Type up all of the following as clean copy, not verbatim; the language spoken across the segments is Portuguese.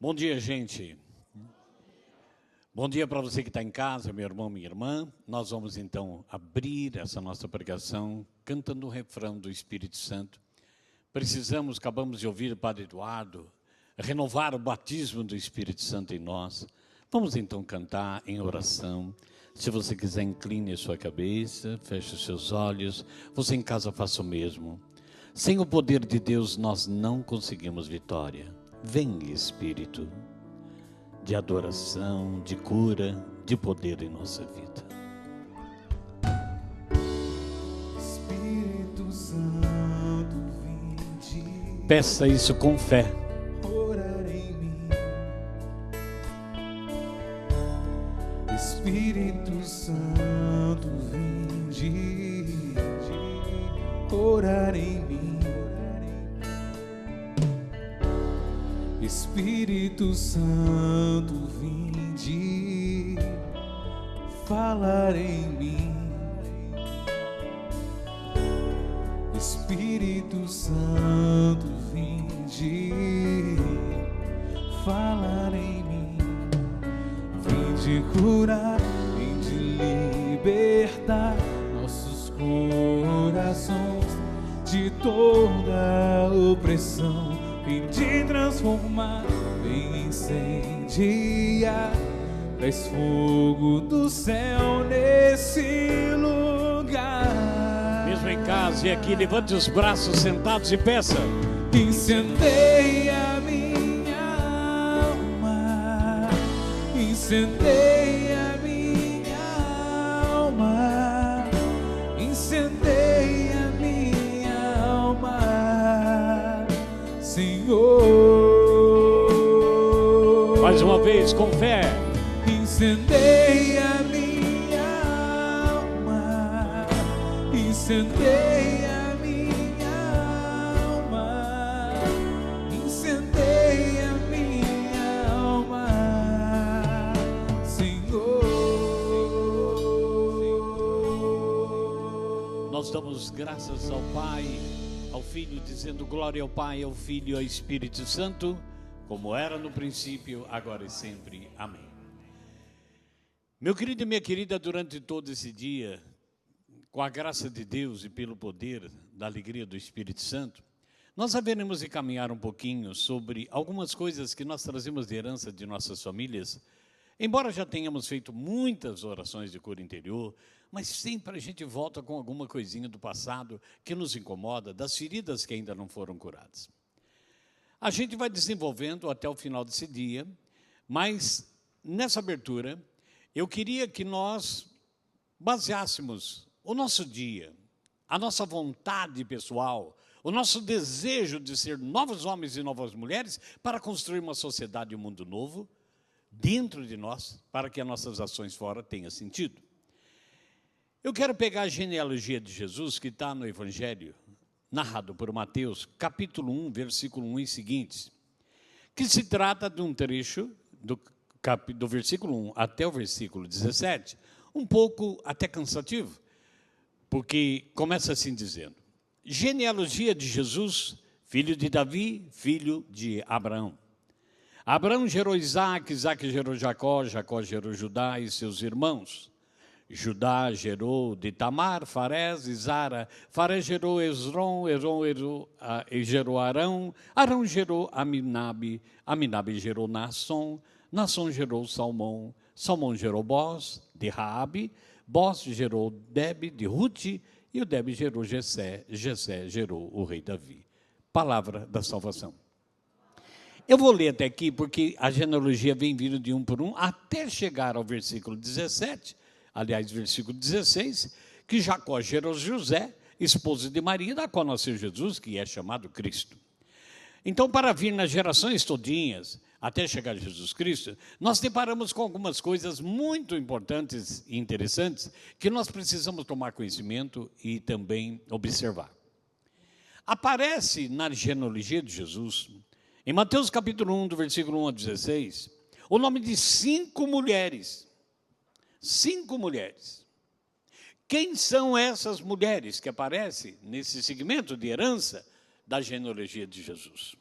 Bom dia, gente. Bom dia para você que está em casa, meu irmão, minha irmã. Nós vamos, então, abrir essa nossa pregação cantando o refrão do Espírito Santo. Acabamos de ouvir o Padre Eduardo, renovar o batismo do Espírito Santo em nós. Vamos, então, cantar em oração. Se você quiser, incline a sua cabeça, feche os seus olhos. Você em casa faça o mesmo. Sem o poder de Deus, nós não conseguimos vitória. Vem, Espírito, de adoração, de cura, de poder em nossa vida. Espírito Santo, vinde. Peça isso com fé. Orar em mim. Espírito Santo, vinde. Orar em mim. Espírito Santo, vinde, falar em mim. Espírito Santo, vinde, falar em mim. Vinde curar, vinde libertar nossos corações de toda opressão. Vinde transformar, vem incendiar, traz fogo do céu nesse lugar. Mesmo em casa e aqui, levante os braços sentados e peça. Incendeia minha alma, incendeia minha alma, incendeia minha alma, Senhor. Mais uma vez, com fé. Incendeia minha alma, incendeia minha alma, incendeia minha alma, Senhor. Nós damos graças ao Pai, ao Filho, dizendo glória ao Pai, ao Filho e ao Espírito Santo, como era no princípio, agora e sempre. Amém. Meu querido e minha querida, durante todo esse dia, com a graça de Deus e pelo poder da alegria do Espírito Santo, nós haveremos de caminhar um pouquinho sobre algumas coisas que nós trazemos de herança de nossas famílias. Embora já tenhamos feito muitas orações de cura interior, mas sempre a gente volta com alguma coisinha do passado que nos incomoda, das feridas que ainda não foram curadas. A gente vai desenvolvendo até o final desse dia, mas nessa abertura eu queria que nós baseássemos o nosso dia, a nossa vontade pessoal, o nosso desejo de ser novos homens e novas mulheres para construir uma sociedade e um mundo novo dentro de nós, para que as nossas ações fora tenham sentido. Eu quero pegar a genealogia de Jesus, que está no Evangelho, narrado por Mateus, capítulo 1, versículo 1 e seguintes, que se trata de um trecho do versículo 1 até o versículo 17, um pouco até cansativo, porque começa assim dizendo: genealogia de Jesus, filho de Davi, filho de Abraão. Abraão gerou Isaac, Isaac gerou Jacó, Jacó gerou Judá e seus irmãos. Judá gerou de Tamar, Farés e Zara. Farés gerou Esrom, Esrom gerou Arão. Arão gerou Aminabe, Aminabe gerou Naasson. Naasson gerou Salmão. Salmão gerou Boz, de Raabe. Boz gerou Debe, de Rute. E o Debe gerou Jessé. Jessé gerou o rei Davi. Palavra da salvação. Eu vou ler até aqui, porque a genealogia vem vindo de um por um, até chegar ao versículo 17, aliás, versículo 16, que Jacó gerou José, esposa de Maria, da qual nasceu Jesus, que é chamado Cristo. Então, para vir nas gerações todinhas, até chegar a Jesus Cristo, nós deparamos com algumas coisas muito importantes e interessantes, que nós precisamos tomar conhecimento e também observar. Aparece na genealogia de Jesus, em Mateus capítulo 1, do versículo 1 a 16, o nome de 5 mulheres. 5 mulheres. Quem são essas mulheres que aparecem nesse segmento de herança da genealogia de Jesus?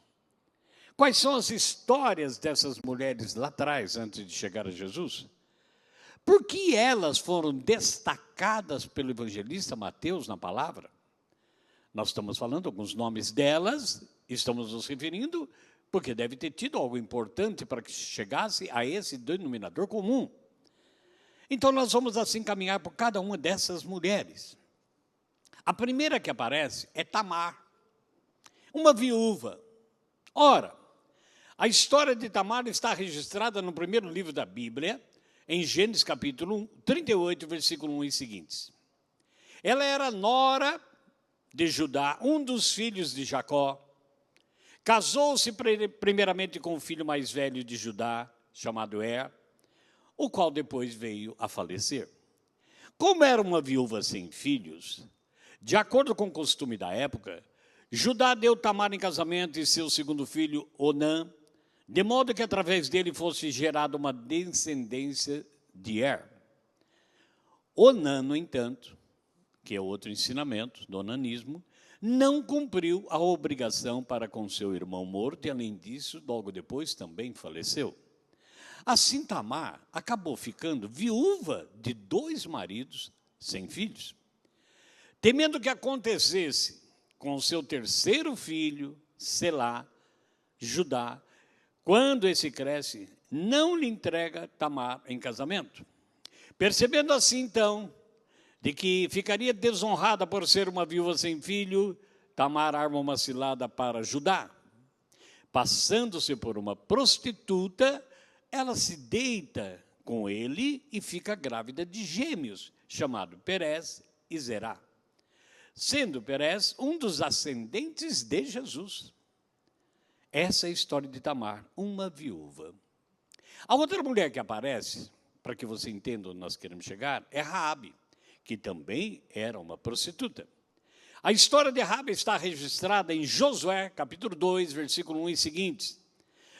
Quais são as histórias dessas mulheres lá atrás, antes de chegar a Jesus? Por que elas foram destacadas pelo evangelista Mateus na palavra? Nós estamos falando alguns nomes delas, estamos nos referindo, porque deve ter tido algo importante para que chegasse a esse denominador comum. Então, nós vamos assim caminhar por cada uma dessas mulheres. A primeira que aparece é Tamar, uma viúva. Ora, a história de Tamar está registrada no primeiro livro da Bíblia, em Gênesis capítulo 38, versículo 1 e seguintes. Ela era nora de Judá, um dos filhos de Jacó. Casou-se primeiramente com o filho mais velho de Judá, chamado Er, o qual depois veio a falecer. Como era uma viúva sem filhos, de acordo com o costume da época, Judá deu Tamar em casamento e seu segundo filho, Onã, de modo que através dele fosse gerada uma descendência de Er. Onã, no entanto, que é outro ensinamento do onanismo, não cumpriu a obrigação para com seu irmão morto e, além disso, logo depois também faleceu. Assim, Tamar acabou ficando viúva de 2 maridos sem filhos. Temendo que acontecesse com o seu terceiro filho, Selá, Judá, quando esse cresce, não lhe entrega Tamar em casamento. Percebendo assim, então, de que ficaria desonrada por ser uma viúva sem filho, Tamar arma uma cilada para Judá. Passando-se por uma prostituta, ela se deita com ele e fica grávida de gêmeos, chamado Perez e Zerá, sendo Perez um dos ascendentes de Jesus. Essa é a história de Tamar, uma viúva. A outra mulher que aparece, para que você entenda onde nós queremos chegar, é Raabe, que também era uma prostituta. A história de Raabe está registrada em Josué, capítulo 2, versículo 1 e seguintes.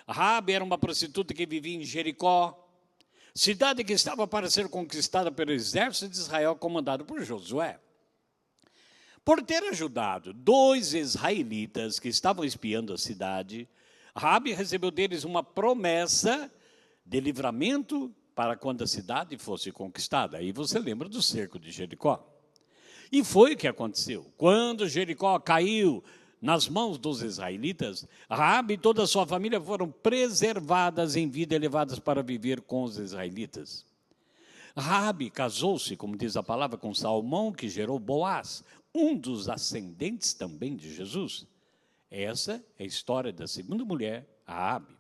Raabe era uma prostituta que vivia em Jericó, cidade que estava para ser conquistada pelo exército de Israel, comandado por Josué. Por ter ajudado 2 israelitas que estavam espiando a cidade, Raabe recebeu deles uma promessa de livramento para quando a cidade fosse conquistada. Aí você lembra do cerco de Jericó. E foi o que aconteceu. Quando Jericó caiu nas mãos dos israelitas, Raabe e toda a sua família foram preservadas em vida e levadas para viver com os israelitas. Raabe casou-se, como diz a palavra, com Salmão, que gerou Boaz, um dos ascendentes também de Jesus. Essa é a história da segunda mulher, Raabe.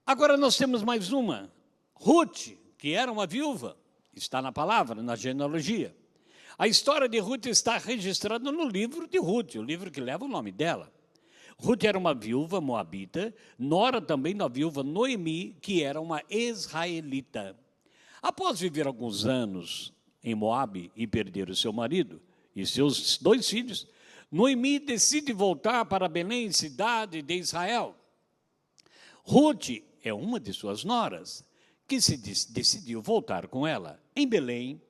Agora nós temos mais uma, Ruth, que era uma viúva, está na palavra, na genealogia. A história de Ruth está registrada no livro de Ruth, o livro que leva o nome dela. Ruth era uma viúva moabita, nora também da viúva Noemi, que era uma israelita. Após viver alguns anos em Moabe e perder o seu marido e seus 2 filhos, Noemi decide voltar para Belém, cidade de Israel. Ruth é uma de suas noras, que decidiu voltar com ela. Em Belém,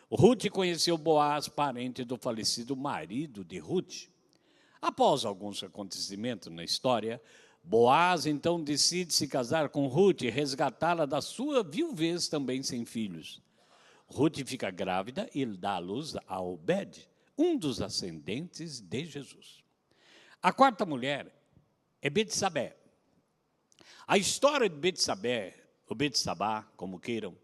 Ruth conheceu Boaz, parente do falecido marido de Ruth. Após alguns acontecimentos na história, Boaz então decide se casar com Ruth e resgatá-la da sua viuvez também sem filhos. Ruth fica grávida e dá à luz a Obed, um dos ascendentes de Jesus. A quarta mulher é Betsabé. A história de Betsabé, ou Betsabá, como queiram,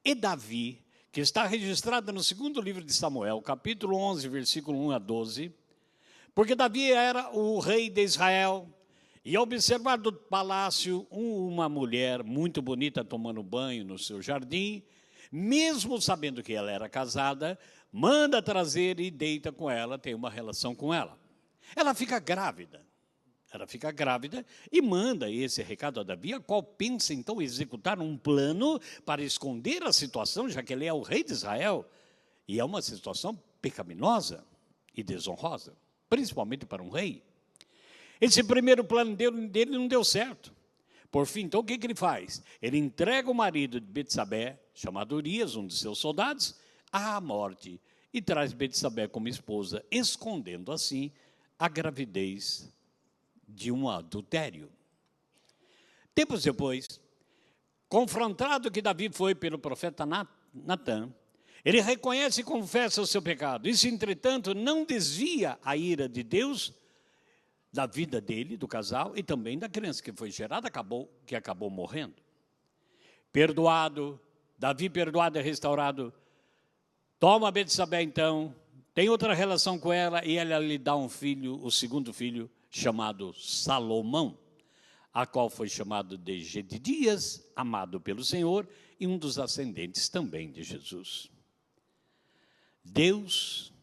e Davi, que está registrada no segundo livro de Samuel, capítulo 11, versículo 1 a 12, porque Davi era o rei de Israel, e ao observar do palácio uma mulher muito bonita tomando banho no seu jardim, mesmo sabendo que ela era casada, manda trazer e deita com ela, tem uma relação com ela. Ela fica grávida. E manda esse recado a Davi, a qual pensa então executar um plano para esconder a situação, já que ele é o rei de Israel, e é uma situação pecaminosa e desonrosa, principalmente para um rei. Esse primeiro plano dele não deu certo. Por fim, então, o que ele faz? Ele entrega o marido de Betsabé, chamado Urias, um de seus soldados, à morte, e traz Betsabé como esposa, escondendo assim a gravidez de um adultério. Tempos depois, confrontado que Davi foi pelo profeta Natã, ele reconhece e confessa o seu pecado. Isso, entretanto, não desvia a ira de Deus da vida dele, do casal, e também da criança que foi gerada, que acabou morrendo. Perdoado, Davi perdoado e restaurado, toma Betsabé então, tem outra relação com ela, e ela lhe dá um filho, o segundo filho, chamado Salomão, a qual foi chamado de Gedidias, amado pelo Senhor, e um dos ascendentes também de Jesus. Deus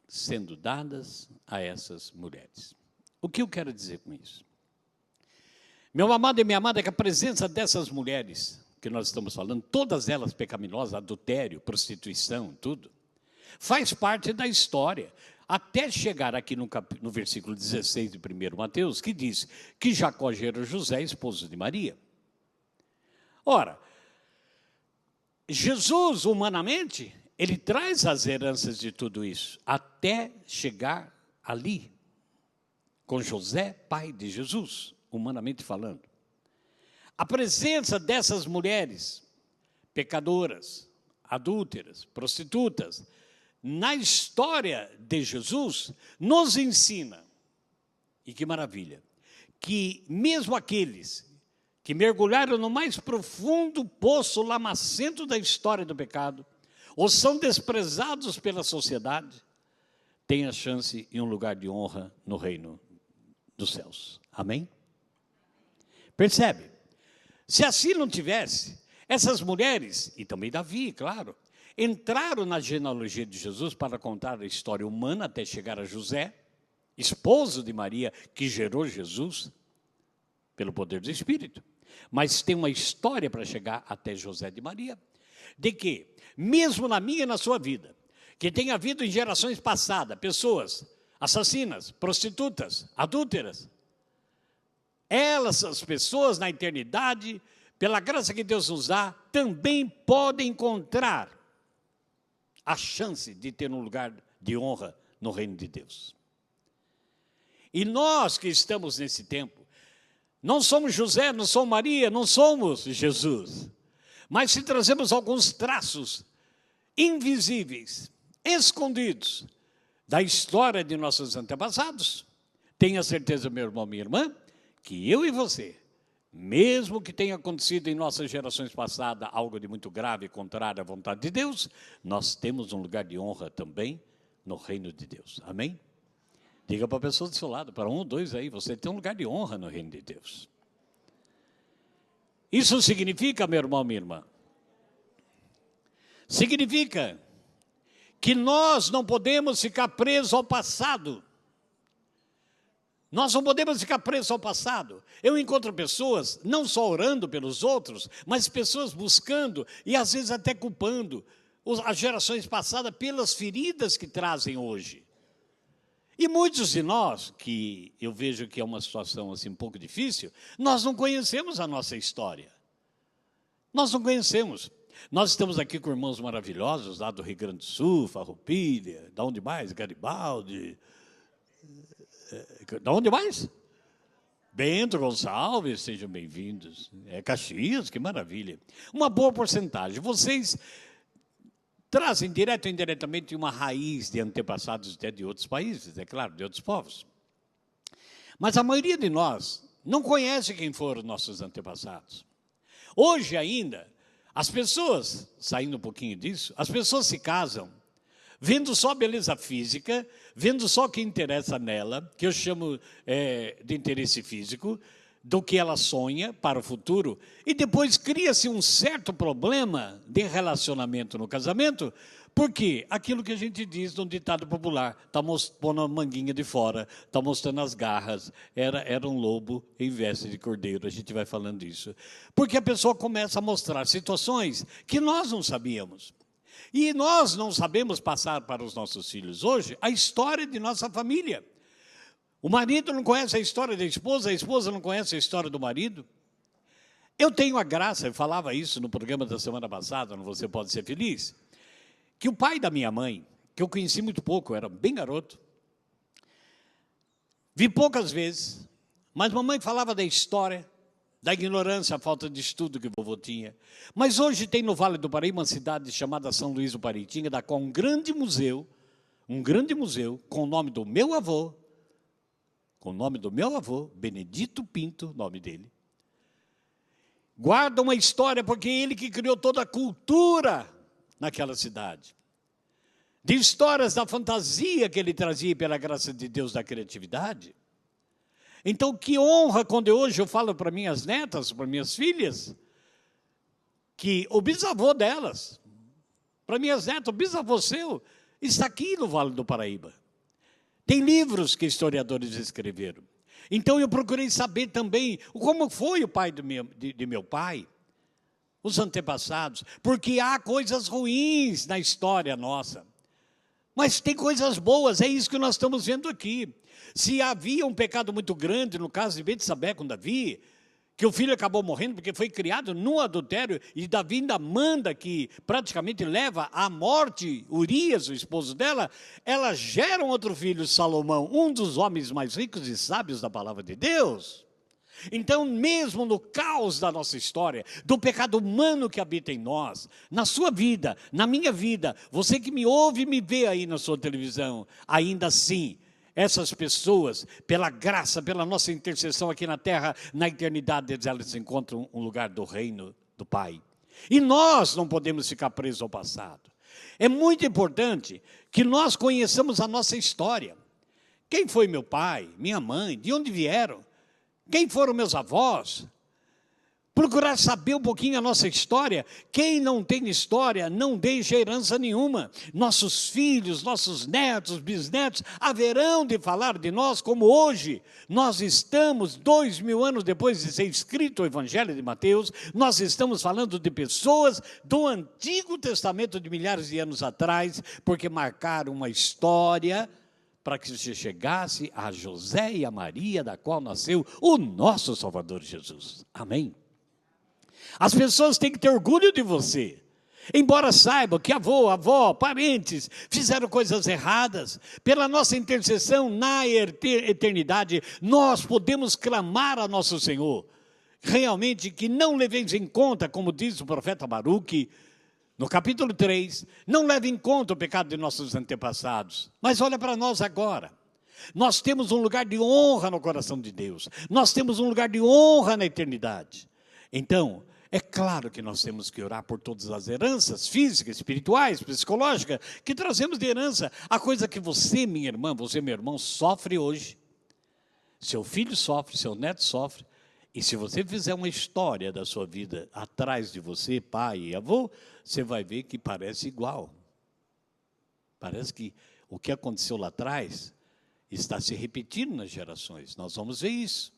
sendo dadas a essas mulheres. O que eu quero dizer com isso? Meu amado e minha amada, é que a presença dessas mulheres que nós estamos falando, todas elas pecaminosas, adultério, prostituição, tudo, faz parte da história, até chegar aqui no versículo 16 de 1 Mateus, que diz que Jacó gerou José, esposo de Maria. Ora, Jesus, humanamente, ele traz as heranças de tudo isso, até chegar ali, com José, pai de Jesus, humanamente falando. A presença dessas mulheres, pecadoras, adúlteras, prostitutas, na história de Jesus, nos ensina, e que maravilha, que mesmo aqueles que mergulharam no mais profundo poço lamacento da história do pecado, ou são desprezados pela sociedade, têm a chance e um lugar de honra no reino dos céus. Amém? Percebe? Se assim não tivesse, essas mulheres, e também Davi, claro, entraram na genealogia de Jesus para contar a história humana até chegar a José, esposo de Maria, que gerou Jesus, pelo poder do Espírito. Mas tem uma história para chegar até José de Maria, de que, mesmo na minha e na sua vida, que tem havido em gerações passadas, pessoas assassinas, prostitutas, adúlteras, essas pessoas na eternidade, pela graça que Deus nos dá, também podem encontrar a chance de ter um lugar de honra no reino de Deus. E nós que estamos nesse tempo, não somos José, não somos Maria, não somos Jesus, mas se trazemos alguns traços invisíveis, escondidos, da história de nossos antepassados, tenha certeza, meu irmão, minha irmã, que eu e você, mesmo que tenha acontecido em nossas gerações passadas algo de muito grave, contrário à vontade de Deus, nós temos um lugar de honra também no reino de Deus. Amém? Diga para a pessoa do seu lado, para um ou dois aí, você tem um lugar de honra no reino de Deus. Isso significa, meu irmão, minha irmã, significa que nós não podemos ficar presos ao passado. Nós não podemos ficar presos ao passado. Eu encontro pessoas, não só orando pelos outros, mas pessoas buscando e às vezes até culpando as gerações passadas pelas feridas que trazem hoje. E muitos de nós, que eu vejo que é uma situação assim um pouco difícil, nós não conhecemos a nossa história. Nós não conhecemos. Nós estamos aqui com irmãos maravilhosos lá do Rio Grande do Sul, Farroupilha, da onde mais? Garibaldi. Da onde mais? Bento Gonçalves, sejam bem-vindos. Caxias, que maravilha. Uma boa porcentagem. Vocês trazem direto ou indiretamente uma raiz de antepassados até de outros países, é claro, de outros povos. Mas a maioria de nós não conhece quem foram nossos antepassados. Hoje ainda, as pessoas, saindo um pouquinho disso, as pessoas se casam vendo só a beleza física, vendo só o que interessa nela, que eu chamo de interesse físico, do que ela sonha para o futuro, e depois cria-se um certo problema de relacionamento no casamento, porque aquilo que a gente diz num ditado popular, está pondo a manguinha de fora, está mostrando as garras, era um lobo em veste de cordeiro, a gente vai falando isso. Porque a pessoa começa a mostrar situações que nós não sabíamos. E nós não sabemos passar para os nossos filhos hoje a história de nossa família. O marido não conhece a história da esposa, a esposa não conhece a história do marido. Eu tenho a graça, eu falava isso no programa da semana passada, no Você Pode Ser Feliz, que o pai da minha mãe, que eu conheci muito pouco, eu era bem garoto, vi poucas vezes, Mas mamãe falava da história, da ignorância, a falta de estudo que o vovô tinha. Mas hoje tem no Vale do Paraíba uma cidade chamada São Luís do Paraitinga, da qual um grande museu, com o nome do meu avô, Benedito Pinto, nome dele. Guarda uma história, porque é ele que criou toda a cultura naquela cidade. De histórias da fantasia que ele trazia pela graça de Deus, da criatividade. Então, que honra quando hoje eu falo para minhas netas, para minhas filhas, que o bisavô delas, para minhas netas, o bisavô seu, está aqui no Vale do Paraíba. Tem livros que historiadores escreveram. Então, eu procurei saber também como foi o pai de meu pai, os antepassados, porque há coisas ruins na história nossa. Mas tem coisas boas, é isso que nós estamos vendo aqui. Se havia um pecado muito grande, no caso de Betsabé com Davi, que o filho acabou morrendo porque foi criado no adultério, e Davi ainda manda que praticamente leva à morte Urias, o esposo dela, ela gera um outro filho, Salomão, um dos homens mais ricos e sábios da palavra de Deus. Então, mesmo no caos da nossa história, do pecado humano que habita em nós, na sua vida, na minha vida, você que me ouve e me vê aí na sua televisão, ainda assim, essas pessoas, pela graça, pela nossa intercessão aqui na terra, na eternidade, elas encontram um lugar do reino do Pai. E nós não podemos ficar presos ao passado. É muito importante que nós conheçamos a nossa história. Quem foi meu pai, minha mãe, de onde vieram? Quem foram meus avós? Procurar saber um pouquinho a nossa história. Quem não tem história, não deixa herança nenhuma. Nossos filhos, nossos netos, bisnetos, haverão de falar de nós como hoje. Nós estamos, 2000 anos depois de ser escrito o Evangelho de Mateus, nós estamos falando de pessoas do Antigo Testamento de milhares de anos atrás, porque marcaram uma história para que se chegasse a José e a Maria, da qual nasceu o nosso Salvador Jesus. Amém? As pessoas têm que ter orgulho de você. Embora saibam que avô, avó, parentes fizeram coisas erradas, pela nossa intercessão na eternidade, nós podemos clamar a nosso Senhor. Realmente que não leveis em conta, como diz o profeta Baruque, no capítulo 3, não leve em conta o pecado de nossos antepassados. Mas olha para nós agora. Nós temos um lugar de honra no coração de Deus. Nós temos um lugar de honra na eternidade. Então, é claro que nós temos que orar por todas as heranças físicas, espirituais, psicológicas, que trazemos de herança. A coisa que você, minha irmã, você, meu irmão, sofre hoje. Seu filho sofre, seu neto sofre. E se você fizer uma história da sua vida atrás de você, pai e avô, você vai ver que parece igual. Parece que o que aconteceu lá atrás está se repetindo nas gerações. Nós vamos ver isso.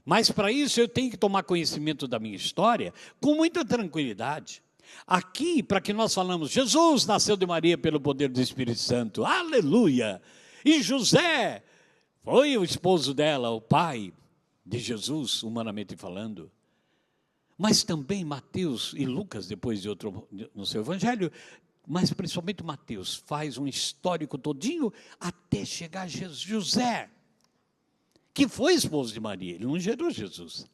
Mas para isso eu tenho que tomar conhecimento da minha história com muita tranquilidade. Aqui, para que nós falamos, Jesus nasceu de Maria pelo poder do Espírito Santo. Aleluia! E José foi o esposo dela, o pai de Jesus, humanamente falando. Mas também Mateus e Lucas, depois de outro, no seu evangelho, mas principalmente Mateus, faz um histórico todinho até chegar a José, que foi esposo de Maria, ele não gerou Jesus.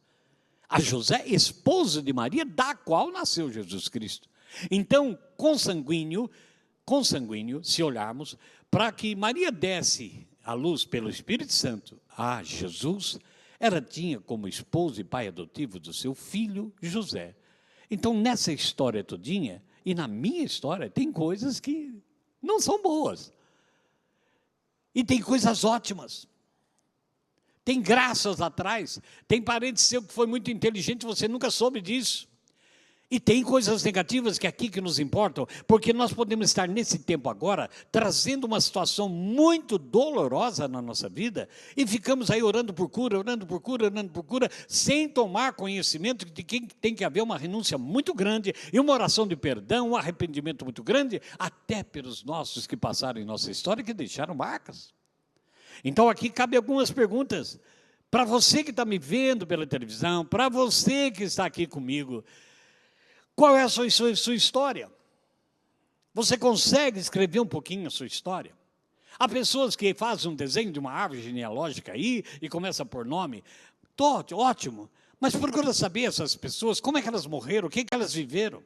A José, esposo de Maria, da qual nasceu Jesus Cristo. Então, consanguíneo, se olharmos, para que Maria desse a luz pelo Espírito Santo a Jesus, ela tinha como esposo e pai adotivo do seu filho José. Então, nessa história todinha, e na minha história, tem coisas que não são boas. E tem coisas ótimas. Tem graças atrás. Tem parente seu que foi muito inteligente, você nunca soube disso. E tem coisas negativas que é aqui que nos importam, porque nós podemos estar nesse tempo agora, trazendo uma situação muito dolorosa na nossa vida, e ficamos aí orando por cura, sem tomar conhecimento de que tem que haver uma renúncia muito grande, e uma oração de perdão, um arrependimento muito grande, até pelos nossos que passaram em nossa história, que deixaram marcas. Então aqui cabe algumas perguntas, para você que está me vendo pela televisão, para você que está aqui comigo. Qual é a sua história? Você consegue escrever um pouquinho a sua história? Há pessoas que fazem um desenho de uma árvore genealógica aí e começam a pôr nome, Ótimo. Mas procura saber essas pessoas, como é que elas morreram, o que elas viveram.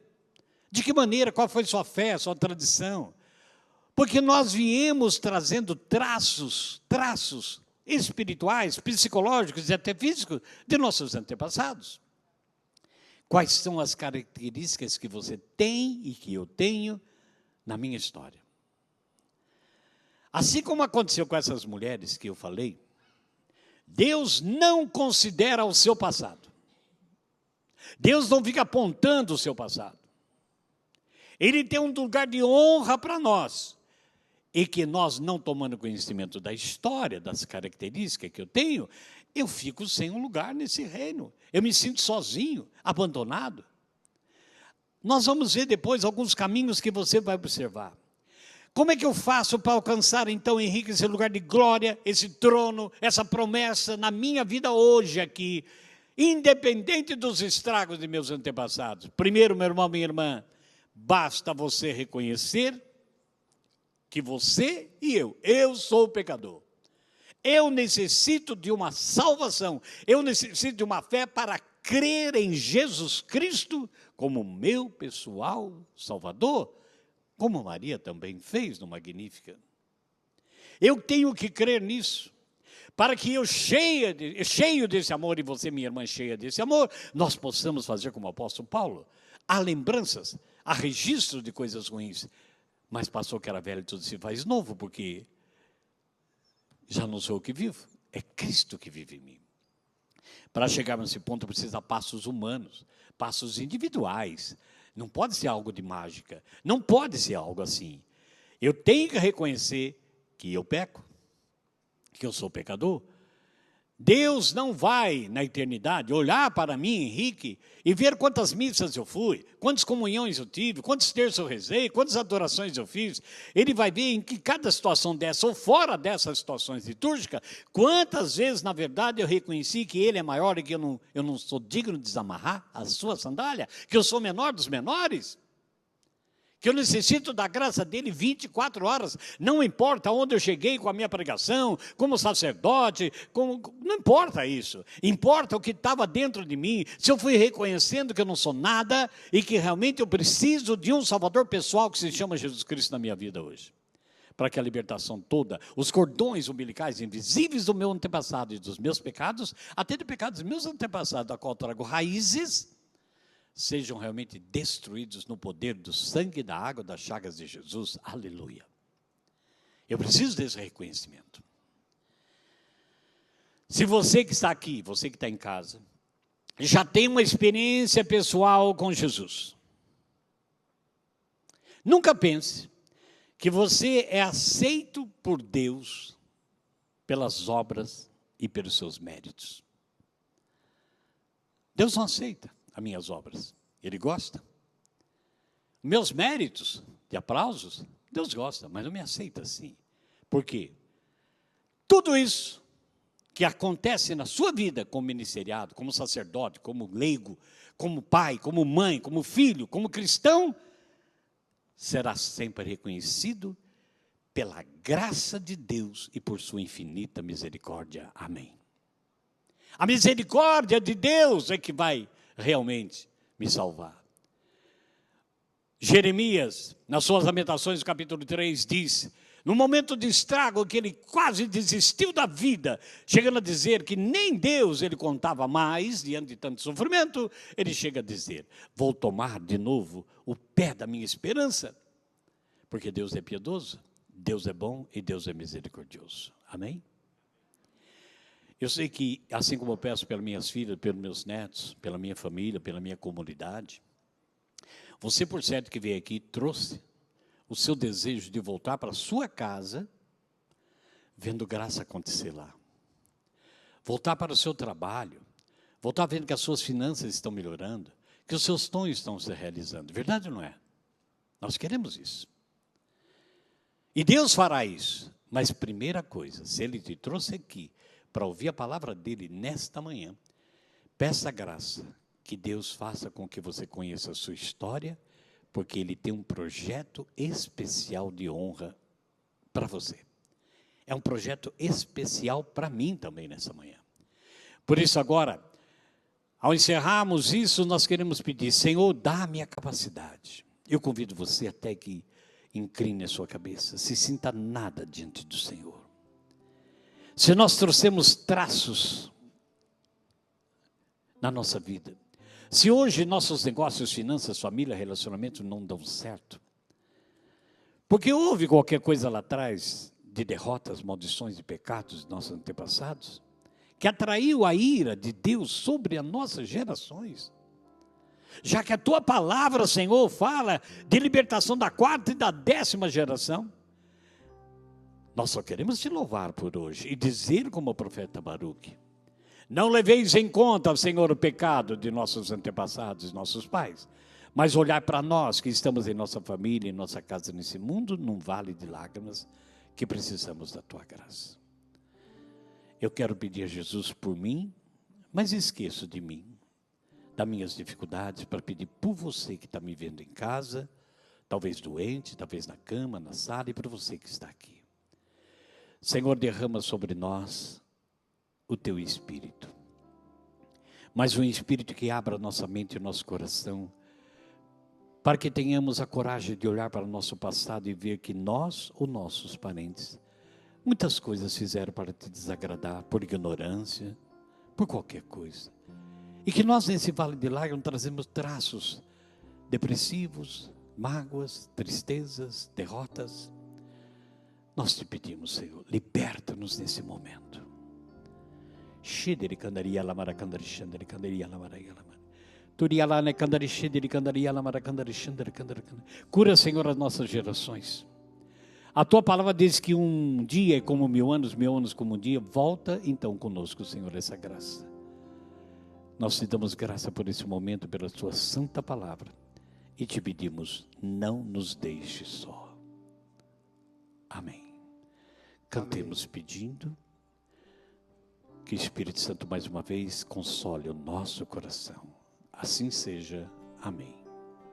De que maneira, qual foi sua fé, sua tradição. Porque nós viemos trazendo traços espirituais, psicológicos e até físicos de nossos antepassados. Quais são as características que você tem e que eu tenho na minha história? Assim como aconteceu com essas mulheres que eu falei, Deus não considera o seu passado. Deus não fica apontando o seu passado. Ele tem um lugar de honra para nós. E que nós, não tomando conhecimento da história, das características que eu tenho, eu fico sem um lugar nesse reino. Eu me sinto sozinho, abandonado. Nós vamos ver depois alguns caminhos que você vai observar. Como é que eu faço para alcançar, então, Henrique, esse lugar de glória, esse trono, essa promessa na minha vida hoje aqui, independente dos estragos de meus antepassados? Primeiro, meu irmão, minha irmã, basta você reconhecer que você e eu sou pecador. Eu necessito de uma salvação, eu necessito de uma fé para crer em Jesus Cristo como meu pessoal Salvador, como Maria também fez no Magnífica. Eu tenho que crer nisso, para que eu, cheio desse amor, e você, minha irmã, cheia desse amor, nós possamos fazer como o apóstolo Paulo. Há lembranças, há registro de coisas ruins, mas passou que era velho e tudo se faz novo, porque já não sou eu que vivo, é Cristo que vive em mim. Para chegarmos nesse ponto, precisa passos humanos, passos individuais. Não pode ser algo de mágica, não pode ser algo assim. Eu tenho que reconhecer que eu peco, que eu sou pecador. Deus não vai, na eternidade, olhar para mim, Henrique, e ver quantas missas eu fui, quantas comunhões eu tive, quantos terços eu rezei, quantas adorações eu fiz. Ele vai ver em que cada situação dessa, ou fora dessas situações litúrgicas, quantas vezes, na verdade, eu reconheci que Ele é maior e que eu não sou digno de desamarrar a sua sandália, que eu sou menor dos menores, que eu necessito da graça dele 24 horas, não importa onde eu cheguei com a minha pregação, como sacerdote, não importa isso, importa o que estava dentro de mim, se eu fui reconhecendo que eu não sou nada, e que realmente eu preciso de um salvador pessoal que se chama Jesus Cristo na minha vida hoje, para que a libertação toda, os cordões umbilicais invisíveis do meu antepassado e dos meus pecados, até de pecados dos meus antepassados, a qual trago raízes, sejam realmente destruídos no poder do sangue e da água das chagas de Jesus. Aleluia. Eu preciso desse reconhecimento. Se você que está aqui, você que está em casa, já tem uma experiência pessoal com Jesus, nunca pense que você é aceito por Deus pelas obras e pelos seus méritos. Deus não aceita as minhas obras, Ele gosta. Meus méritos de aplausos, Deus gosta, mas não me aceita assim. Por quê? Tudo isso que acontece na sua vida como ministeriado, como sacerdote, como leigo, como pai, como mãe, como filho, como cristão, será sempre reconhecido pela graça de Deus e por sua infinita misericórdia. Amém. A misericórdia de Deus é que vai realmente me salvar. Jeremias, nas suas lamentações, no capítulo 3, diz, no momento de estrago que ele quase desistiu da vida, chegando a dizer que nem Deus ele contava mais, diante de tanto sofrimento, ele chega a dizer, vou tomar de novo o pé da minha esperança, porque Deus é piedoso, Deus é bom e Deus é misericordioso. Amém? Eu sei que, assim como eu peço pelas minhas filhas, pelos meus netos, pela minha família, pela minha comunidade, você, por certo que veio aqui, trouxe o seu desejo de voltar para a sua casa, vendo graça acontecer lá. Voltar para o seu trabalho, voltar vendo que as suas finanças estão melhorando, que os seus sonhos estão se realizando. Verdade ou não é? Nós queremos isso. E Deus fará isso. Mas primeira coisa, se Ele te trouxe aqui, para ouvir a palavra dele nesta manhã, peça a graça que Deus faça com que você conheça a sua história, porque Ele tem um projeto especial de honra para você. É um projeto especial para mim também nessa manhã. Por isso agora, ao encerrarmos isso, nós queremos pedir, Senhor, dá-me a capacidade. Eu convido você até que incline a sua cabeça, se sinta nada diante do Senhor. Se nós trouxemos traços na nossa vida, se hoje nossos negócios, finanças, família, relacionamento não dão certo, porque houve qualquer coisa lá atrás de derrotas, maldições e pecados de nossos antepassados, que atraiu a ira de Deus sobre as nossas gerações. Já que a tua palavra, Senhor, fala de libertação da 4ª e da 10ª geração, nós só queremos te louvar por hoje e dizer como o profeta Baruque, não leveis em conta, Senhor, o pecado de nossos antepassados, nossos pais, mas olhar para nós que estamos em nossa família, em nossa casa, nesse mundo, num vale de lágrimas, que precisamos da tua graça. Eu quero pedir a Jesus por mim, mas esqueço de mim, das minhas dificuldades, para pedir por você que está me vendo em casa, talvez doente, talvez na cama, na sala, e por você que está aqui. Senhor, derrama sobre nós o teu Espírito, mas um Espírito que abra nossa mente e nosso coração, para que tenhamos a coragem de olhar para o nosso passado e ver que nós, ou nossos parentes, muitas coisas fizeram para te desagradar, por ignorância, por qualquer coisa. E que nós nesse vale de lágrimas trazemos traços depressivos, mágoas, tristezas, derrotas. Nós te pedimos, Senhor, liberta-nos nesse momento. Cura, Senhor, as nossas gerações. A tua palavra diz que um dia é como 1000 anos, 1000 anos como um dia. Volta então conosco, Senhor, essa graça. Nós te damos graça por esse momento, pela tua santa palavra. E te pedimos, não nos deixe só. Amém. Cantemos pedindo que o Espírito Santo mais uma vez console o nosso coração. Assim seja. Amém.